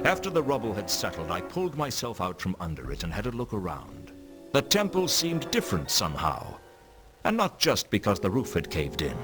After the rubble had settled, I pulled myself out from under it and had a look around. The temple seemed different somehow, and not just because the roof had caved in.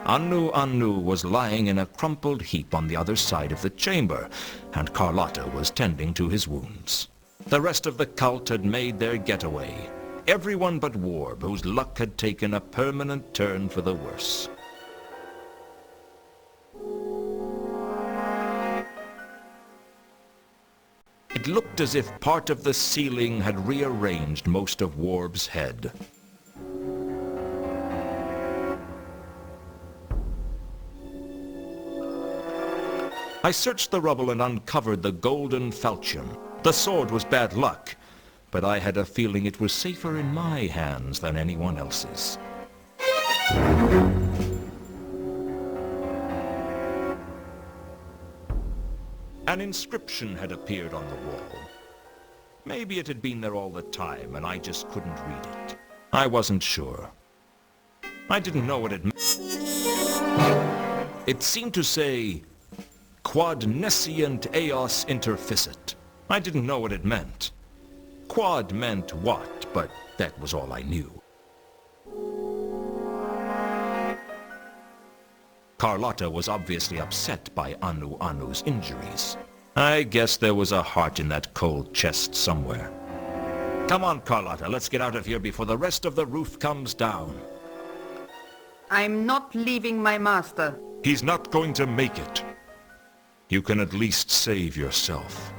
Anu was lying in a crumpled heap on the other side of the chamber, and Carlotta was tending to his wounds. The rest of the cult had made their getaway. Everyone but Warb, whose luck had taken a permanent turn for the worse. It looked as if part of the ceiling had rearranged most of Warb's head. I searched the rubble and uncovered the golden falchion. The sword was bad luck, but I had a feeling it was safer in my hands than anyone else's. An inscription had appeared on the wall. Maybe it had been there all the time, and I just couldn't read it. I wasn't sure. I didn't know what it meant. It seemed to say, Quod nescient eos interficit. I didn't know what it meant. Quad meant what, but that was all I knew. Carlotta was obviously upset by Anu's injuries. I guess there was a heart in that cold chest somewhere. Come on, Carlotta, let's get out of here before the rest of the roof comes down. I'm not leaving my master. He's not going to make it. You can at least save yourself.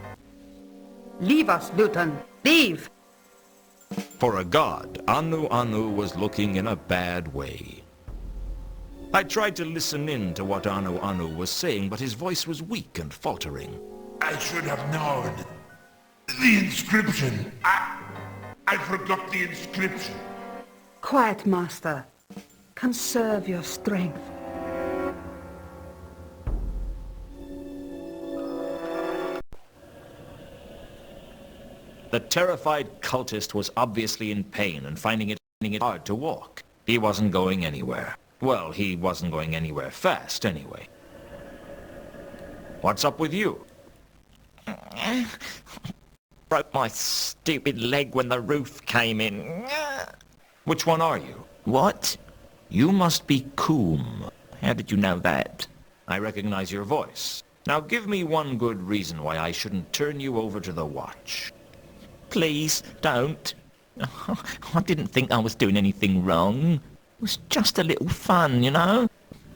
Leave us, Luton. Leave! For a god, Anu was looking in a bad way. I tried to listen in to what Anu was saying, but his voice was weak and faltering. I should have known. The inscription. I forgot the inscription. Quiet, master. Conserve your strength. The terrified cultist was obviously in pain and finding it hard to walk. He wasn't going anywhere. Well, he wasn't going anywhere fast, anyway. What's up with you? Broke my stupid leg when the roof came in. Which one are you? What? You must be Coom. How did you know that? I recognize your voice. Now give me one good reason why I shouldn't turn you over to the Watch. Please, don't. I didn't think I was doing anything wrong. It was just a little fun, you know?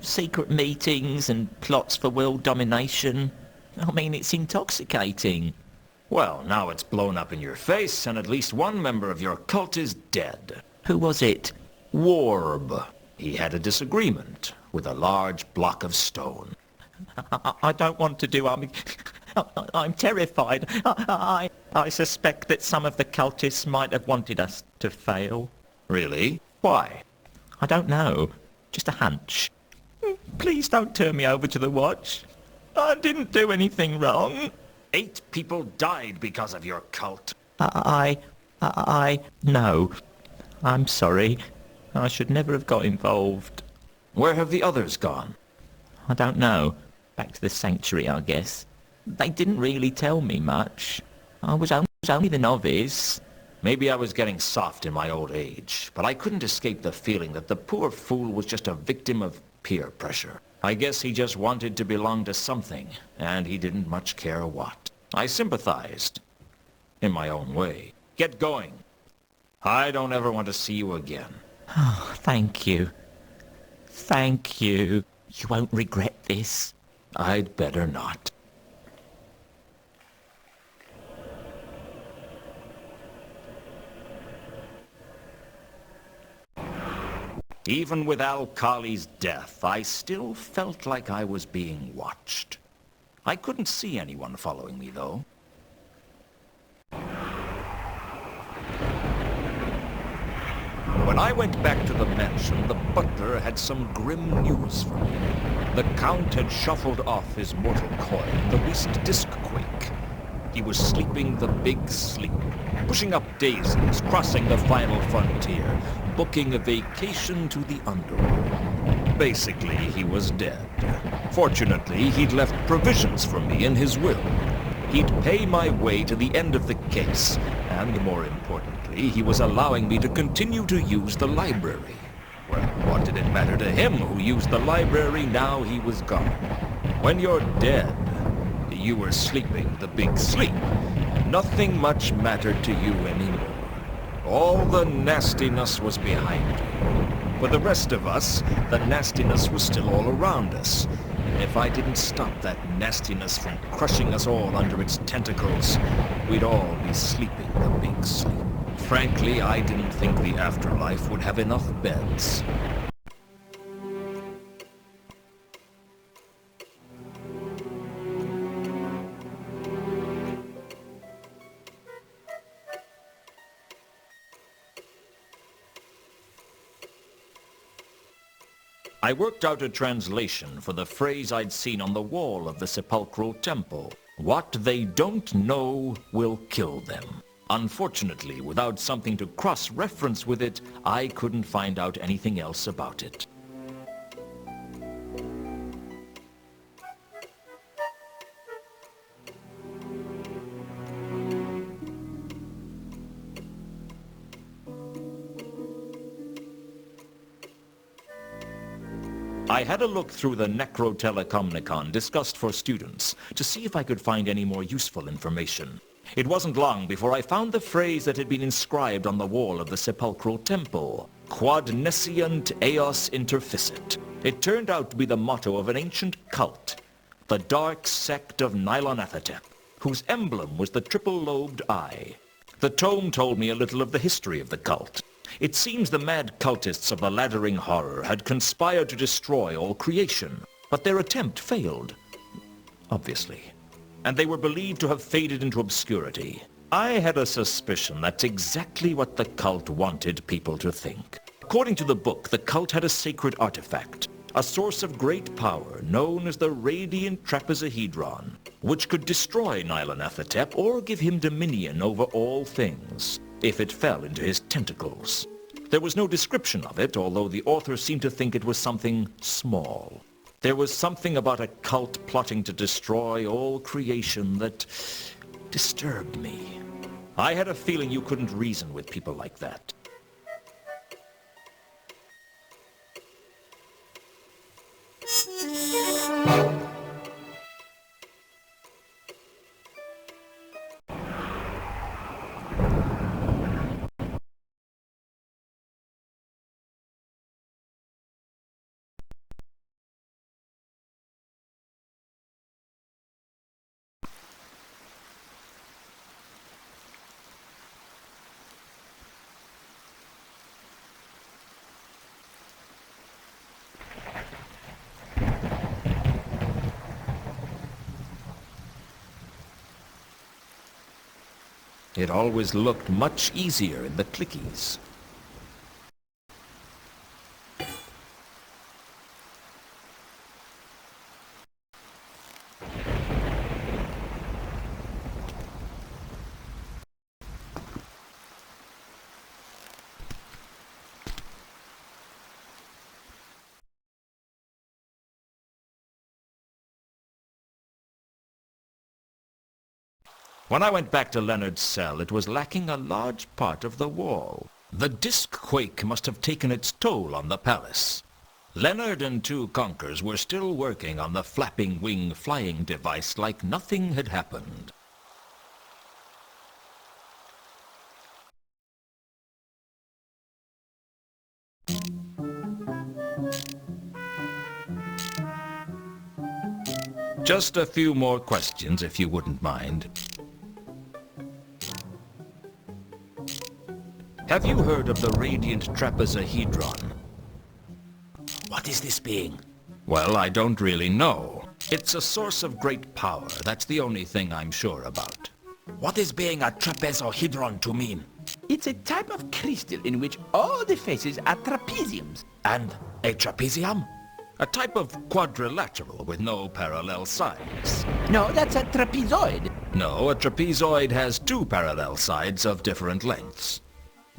Secret meetings and plots for world domination. I mean, it's intoxicating. Well, now it's blown up in your face, and at least one member of your cult is dead. Who was it? Warb. He had a disagreement with a large block of stone. I don't want to do... I'm terrified. I suspect that some of the cultists might have wanted us to fail. Really? Why? I don't know. Just a hunch. Please don't turn me over to the Watch. I didn't do anything wrong. 8 people died because of your cult. No. I'm sorry. I should never have got involved. Where have the others gone? I don't know. Back to the sanctuary, I guess. They didn't really tell me much. I was only the novice. Maybe I was getting soft in my old age, but I couldn't escape the feeling that the poor fool was just a victim of peer pressure. I guess he just wanted to belong to something, and he didn't much care what. I sympathized. In my own way. Get going. I don't ever want to see you again. Oh, thank you. Thank you. You won't regret this. I'd better not. Even with Al-Khali's death, I still felt like I was being watched. I couldn't see anyone following me, though. When I went back to the mansion, the butler had some grim news for me. The Count had shuffled off his mortal coil the least disc quake. He was sleeping the big sleep, pushing up daisies, crossing the final frontier, booking a vacation to the underworld. Basically, he was dead. Fortunately, he'd left provisions for me in his will. He'd pay my way to the end of the case, and more importantly, he was allowing me to continue to use the library. Well, what did it matter to him who used the library now he was gone? When you're dead, you were sleeping the big sleep. Nothing much mattered to you anymore. All the nastiness was behind you. For the rest of us, the nastiness was still all around us. And if I didn't stop that nastiness from crushing us all under its tentacles, we'd all be sleeping the big sleep. Frankly, I didn't think the afterlife would have enough beds. I worked out a translation for the phrase I'd seen on the wall of the sepulchral temple. What they don't know will kill them. Unfortunately, without something to cross-reference with it, I couldn't find out anything else about it. I had a look through the Necrotelecomnicon discussed for students to see if I could find any more useful information. It wasn't long before I found the phrase that had been inscribed on the wall of the sepulchral temple, Quod nesciunt eos interficit. It turned out to be the motto of an ancient cult, the dark sect of Nylonathotep, whose emblem was the triple-lobed eye. The tome told me a little of the history of the cult. It seems the mad cultists of the Laddering Horror had conspired to destroy all creation, but their attempt failed, obviously, and they were believed to have faded into obscurity. I had a suspicion that's exactly what the cult wanted people to think. According to the book, the cult had a sacred artifact, a source of great power known as the Radiant Trapezohedron, which could destroy Nylonathotep or give him dominion over all things, if it fell into his tentacles. There was no description of it, although the author seemed to think it was something small. There was something about a cult plotting to destroy all creation that disturbed me. I had a feeling you couldn't reason with people like that. It always looked much easier in the clickies. When I went back to Leonard's cell, it was lacking a large part of the wall. The disc quake must have taken its toll on the palace. Leonard and two conkers were still working on the flapping wing flying device like nothing had happened. Just a few more questions, if you wouldn't mind. Have you heard of the Radiant Trapezohedron? What is this being? Well, I don't really know. It's a source of great power. That's the only thing I'm sure about. What is being a trapezohedron to mean? It's a type of crystal in which all the faces are trapeziums. And a trapezium? A type of quadrilateral with no parallel sides. No, that's a trapezoid. No, a trapezoid has two parallel sides of different lengths.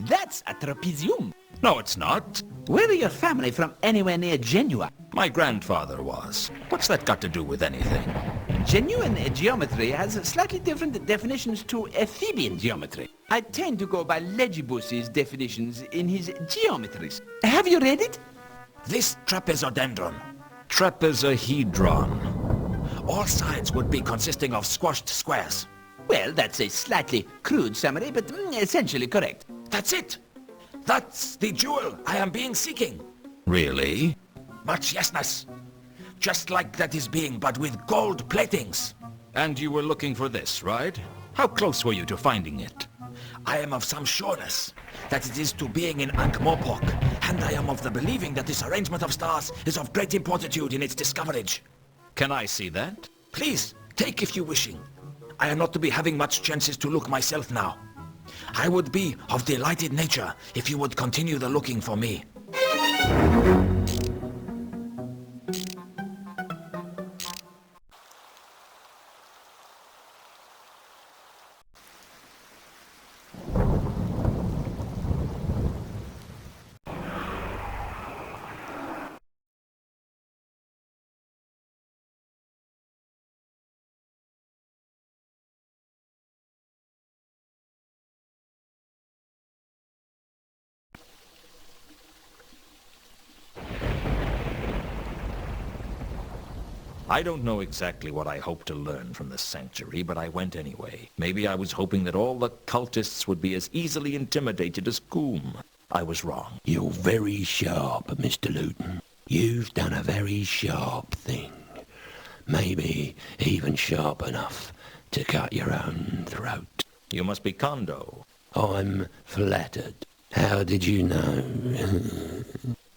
That's a trapezium. No, it's not. Where are your family from anywhere near Genua? My grandfather was. What's that got to do with anything? genuine geometry has slightly different definitions to Theban geometry. I tend to go by Legibus's definitions in his geometries. Have you read it? This trapezodendron. Trapezohedron. All sides would be consisting of squashed squares. Well, that's a slightly crude summary, but essentially correct. That's it. That's the jewel I am being seeking. Really? Much yesness. Just like that is being, but with gold platings. And you were looking for this, right? How close were you to finding it? I am of some sureness that it is to being in Ankh-Morpork, and I am of the believing that this arrangement of stars is of great importantude in its discoverage. Can I see that? Please, take if you wishing. I am not to be having much chances to look myself now. I would be of delighted nature if you would continue the looking for me. I don't know exactly what I hoped to learn from the sanctuary, but I went anyway. Maybe I was hoping that all the cultists would be as easily intimidated as Coombe. I was wrong. You're very sharp, Mr. Luton. You've done a very sharp thing. Maybe even sharp enough to cut your own throat. You must be Kondo. I'm flattered. How did you know?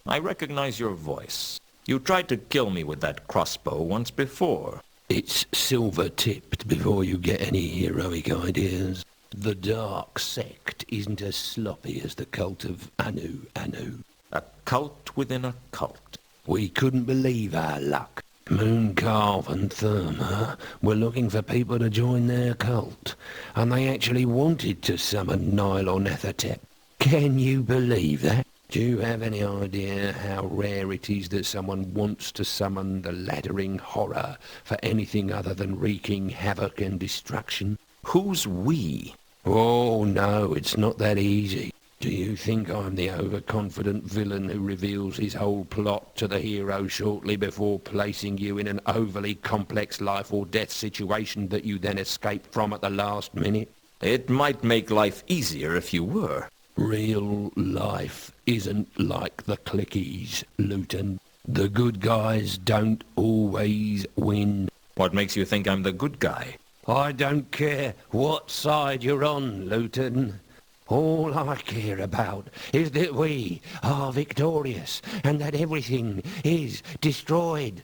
I recognize your voice. You tried to kill me with that crossbow once before. It's silver-tipped before you get any heroic ideas. The Dark Sect isn't as sloppy as the cult of Anu Anu. A cult within a cult. We couldn't believe our luck. Mooncarve and Therma were looking for people to join their cult, and they actually wanted to summon Nyarlathotep. Can you believe that? Do you have any idea how rare it is that someone wants to summon the laddering horror for anything other than wreaking havoc and destruction? Who's we? Oh no, it's not that easy. Do you think I'm the overconfident villain who reveals his whole plot to the hero shortly before placing you in an overly complex life or death situation that you then escape from at the last minute? It might make life easier if you were. Real life isn't like the clickies, Luton. The good guys don't always win. What makes you think I'm the good guy? I don't care what side you're on, Luton. All I care about is that we are victorious and that everything is destroyed.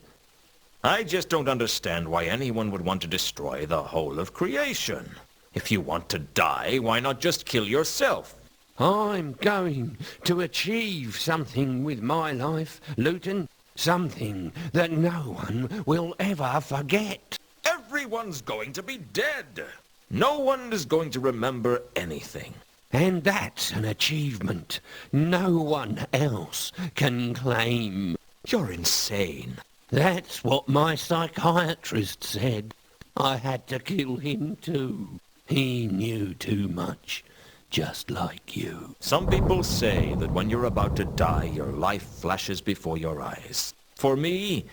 I just don't understand why anyone would want to destroy the whole of creation. If you want to die, why not just kill yourself? I'm going to achieve something with my life, Luton. Something that no one will ever forget. Everyone's going to be dead. No one is going to remember anything. And that's an achievement no one else can claim. You're insane. That's what my psychiatrist said. I had to kill him too. He knew too much. Just like you. Some people say that when you're about to die, your life flashes before your eyes. For me,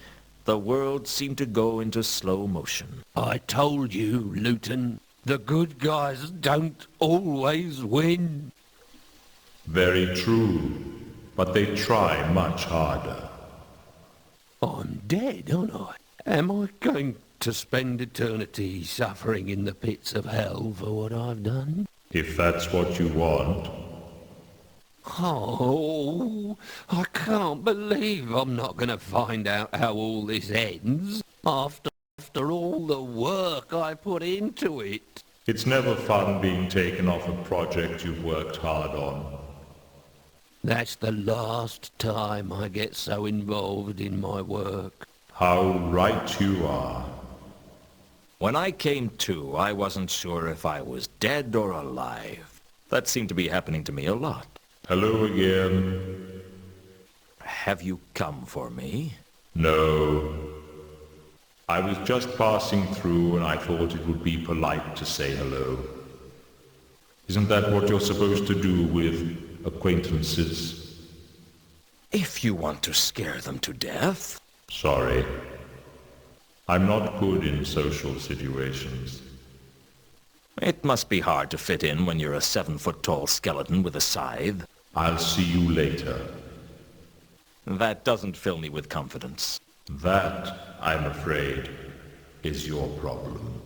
the world seemed to go into slow motion. I told you, Luton, the good guys don't always win. Very true, but they try much harder. I'm dead, aren't I? Am I going to spend eternity suffering in the pits of hell for what I've done? If that's what you want. Oh, I can't believe I'm not going to find out how all this ends after all the work I put into it. It's never fun being taken off a project you've worked hard on. That's the last time I get so involved in my work. How right you are. When I came to, I wasn't sure if I was dead or alive. That seemed to be happening to me a lot. Hello again. Have you come for me? No. I was just passing through and I thought it would be polite to say hello. Isn't that what you're supposed to do with acquaintances? If you want to scare them to death. Sorry. I'm not good in social situations. It must be hard to fit in when you're a 7-foot-tall skeleton with a scythe. I'll see you later. That doesn't fill me with confidence. That, I'm afraid, is your problem.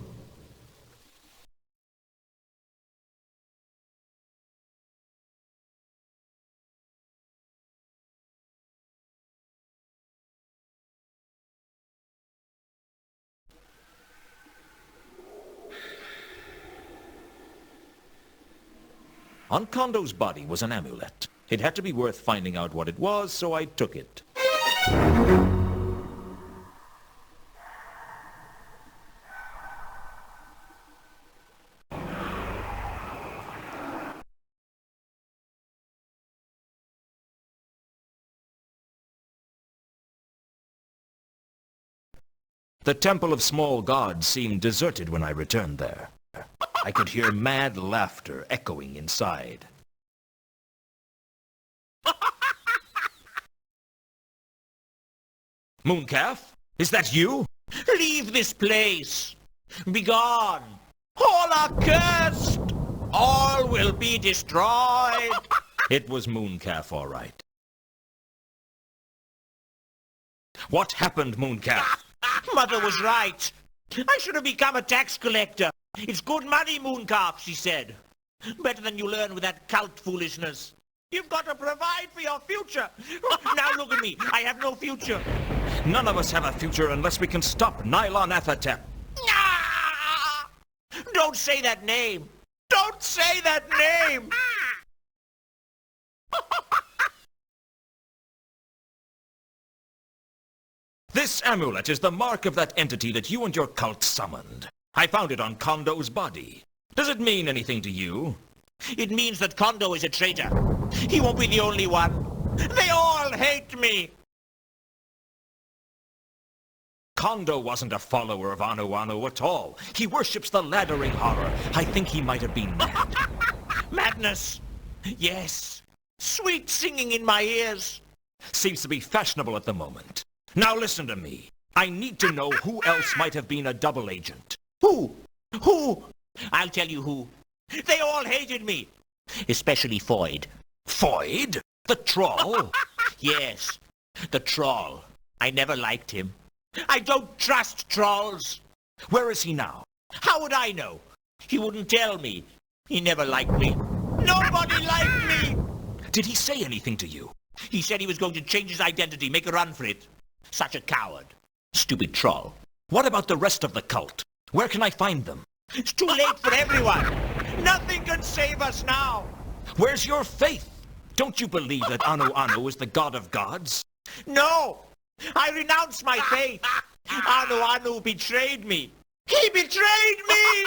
On Kondo's body was an amulet. It had to be worth finding out what it was, so I took it. The Temple of Small Gods seemed deserted when I returned there. I could hear mad laughter echoing inside. Mooncalf? Is that you? Leave this place! Begone! All are cursed! All will be destroyed! It was Mooncalf, all right. What happened, Mooncalf? Mother was right. I should have become a tax collector. It's good money, Mooncalf, she said. Better than you learn with that cult foolishness. You've got to provide for your future. Now look at me. I have no future. None of us have a future unless we can stop Nyarlathotep. Ah! Don't say that name. Don't say that name. This amulet is the mark of that entity that you and your cult summoned. I found it on Kondo's body. Does it mean anything to you? It means that Kondo is a traitor. He won't be the only one. They all hate me. Kondo wasn't a follower of Anu Anu at all. He worships the laddering horror. I think he might have been mad. Madness. Yes. Sweet singing in my ears. Seems to be fashionable at the moment. Now listen to me. I need to know who else might have been a double agent. Who? Who? I'll tell you who. They all hated me. Especially Foyd. Foyd? The troll? Yes, the troll. I never liked him. I don't trust trolls. Where is he now? How would I know? He wouldn't tell me. He never liked me. Nobody liked me! Did he say anything to you? He said he was going to change his identity, make a run for it. Such a coward. Stupid troll. What about the rest of the cult? Where can I find them? It's too late for everyone. Nothing can save us now. Where's your faith? Don't you believe that Anu Anu is the god of gods? No! I renounce my faith. Anu Anu betrayed me. He betrayed me!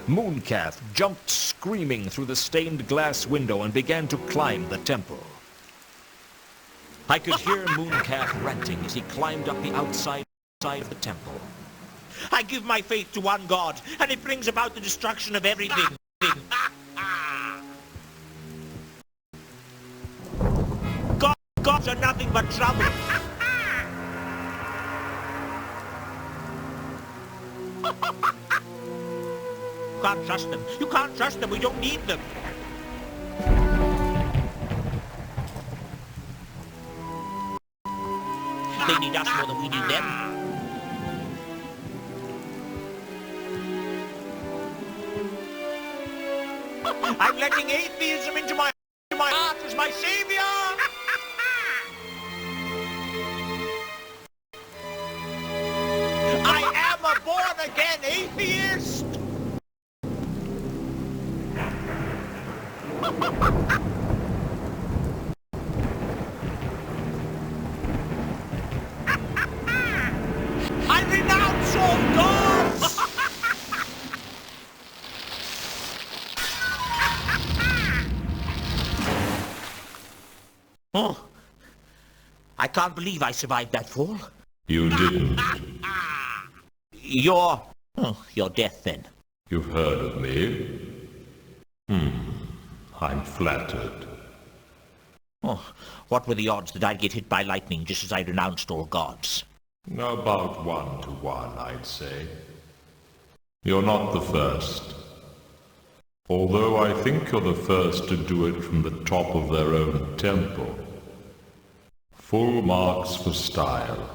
Mooncalf jumped screaming through the stained glass window and began to climb the temple. I could hear Mooncalf ranting as he climbed up the outside of the temple. I give my faith to one God, and it brings about the destruction of everything. Gods are nothing but trouble. You can't trust them. You can't trust them. We don't need them. They need us more than we need them. I'm letting atheism into my my heart as my savior! I am a born-again atheist! I renounce all gods! Oh, I can't believe I survived that fall. You didn't. Your death then. You've heard of me? I'm flattered. Oh, what were the odds that I'd get hit by lightning just as I renounced all gods? About 1 to 1, I'd say. You're not the first. Although I think you're the first to do it from the top of their own temple. Full marks for style.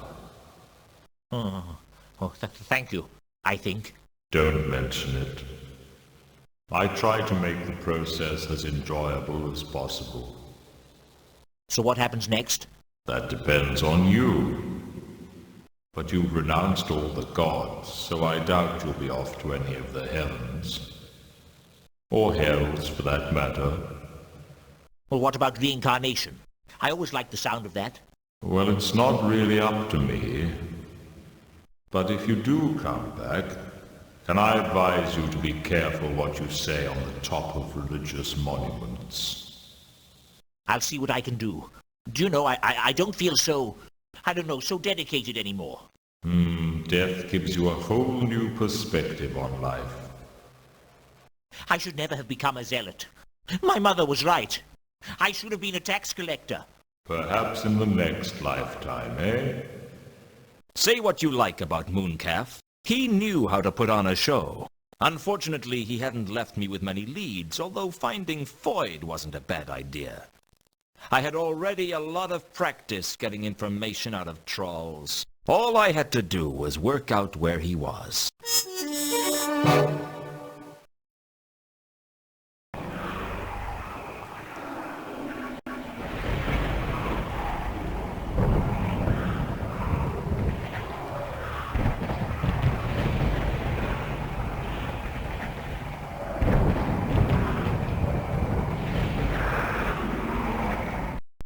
Thank you, I think. Don't mention it. I try to make the process as enjoyable as possible. So what happens next? That depends on you. But you've renounced all the gods, so I doubt you'll be off to any of the heavens. Or hells, for that matter. Well, what about reincarnation? I always liked the sound of that. Well, it's not really up to me. But if you do come back, can I advise you to be careful what you say on the top of religious monuments? I'll see what I can do. Do you know, I don't feel so, so dedicated anymore. Death gives you a whole new perspective on life. I should never have become a zealot. My mother was right. I should have been a tax collector. Perhaps in the next lifetime, eh? Say what you like about Mooncalf. He knew how to put on a show. Unfortunately, he hadn't left me with many leads, although finding Foyd wasn't a bad idea. I had already a lot of practice getting information out of trolls. All I had to do was work out where he was.